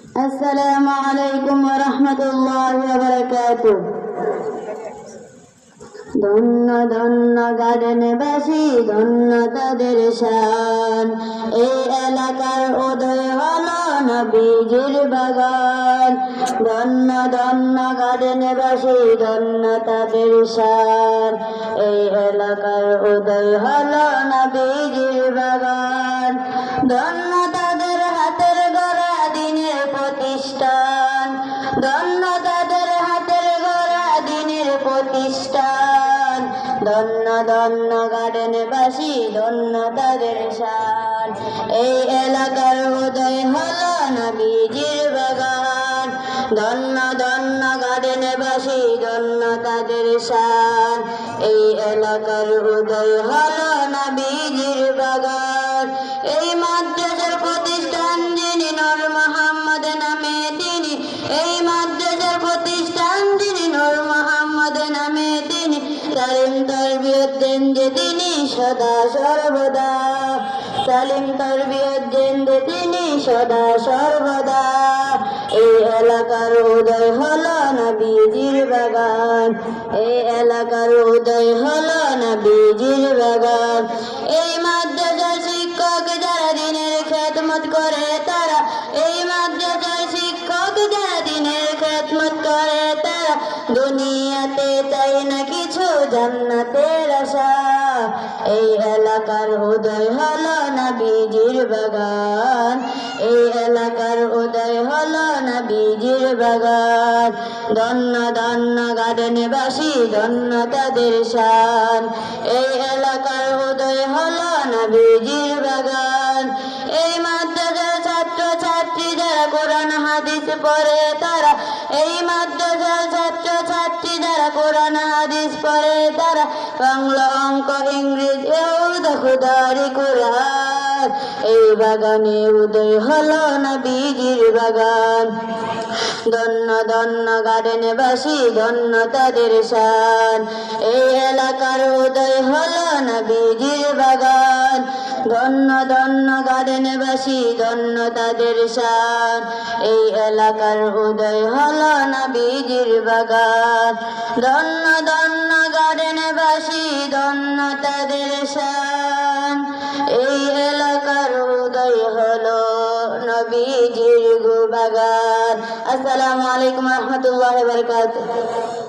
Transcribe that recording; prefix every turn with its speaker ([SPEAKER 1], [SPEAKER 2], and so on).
[SPEAKER 1] আসসালামু আলাইকুম ওয়া রাহমাতুল্লাহি ওয়া বারাকাতুহু। ধন্য ধন্য গার্ডেনবাসী, ধন্য তাদের শান। এই এলাকার উদয় হলো নবীজির বাগান। ধন্য ধন্য গার্ডেনবাসী, ধন্য তাদের শান। এই এলাকার উদয় হলো নবীজির বাগান। ধন্য তাদের হাতের গড়া দিনের প্রতিষ্ঠান। ধন্য তাদের হাতের গড়া দিনের প্রতিষ্ঠান। ধন্য ধন্য গার্ডেনবাসী, ধন্য তাদের শান। এই এলাকার উদয় হলো নবীজির বাগান। ধন্য ধন্য গার্ডেনবাসী, ধন্য তাদের শান। এই এলাকার উদয় হলো নবীজির বাগান। এই মাদ্রাসার প্রতিষ্ঠান যিনি, নূর মোহাম্মদ নামে তিনি। এই মাদ্রাসার প্রতিষ্ঠান যিনি, নূর মোহাম্মদ নামে তিনি। তালিম তরবিয়ত দেন যে তিনি সদা সর্বদা। তালিম তরবিয়ত দেন যে তিনি সদা সর্বদা। এই এলাকার উদয় হলো নবীজির বাগান। এই এলাকার উদয় হলো নবীজির বাগান। এই মাদ্রাসার শিক্ষক যারা দিনের খেদমত করে তারা। এই মাদ্রাসার শিক্ষক যারা দিনের খেদমত করে তারা। দুনিয়াতে চাই না কিছু, জান্নাতের আশা। এই এলাকার উদয় হলো নবীজির বাগান। এই এলাকার উদয় হলো নবীজির বাগান। ধন্য ধন্য গার্ডেনবাসী, ধন্য তাদের শান। এই এলাকার উদয় হলো নবীজির বাগান। এই মাদ্রাসার ছাত্র ছাত্রী যারা কোরআন হাদিস পড়ে তারা। এই মাদ্রাসার ছাত্র ছাত্রী যারা কোরআন হাদিস পড়ে তারা। বাংলা, অঙ্ক, ইংরেজি, উর্দু, খুদারি, কুরআন। এই বাগানে উদয় হলো নবীজির বাগান। ধন্য ধন্য গার্ডেনবাসী, ধন্য তাদের শান। এই এলাকার উদয় হলো নবীজির বাগান। ধন্য ধন্য গার্ডেনবাসী, ধন্য তাদের শান। এই এলাকার উদয় হলো নবীজির বাগান। ধন্য ধন্য গার্ডেনবাসী, ধন্য তাদের শান। এই এলাকার উদয় হলো নবীজির বাগান। আসসালামু আলাইকুম ওয়া রাহমাতুল্লাহি ওয়া বারাকাতুহু।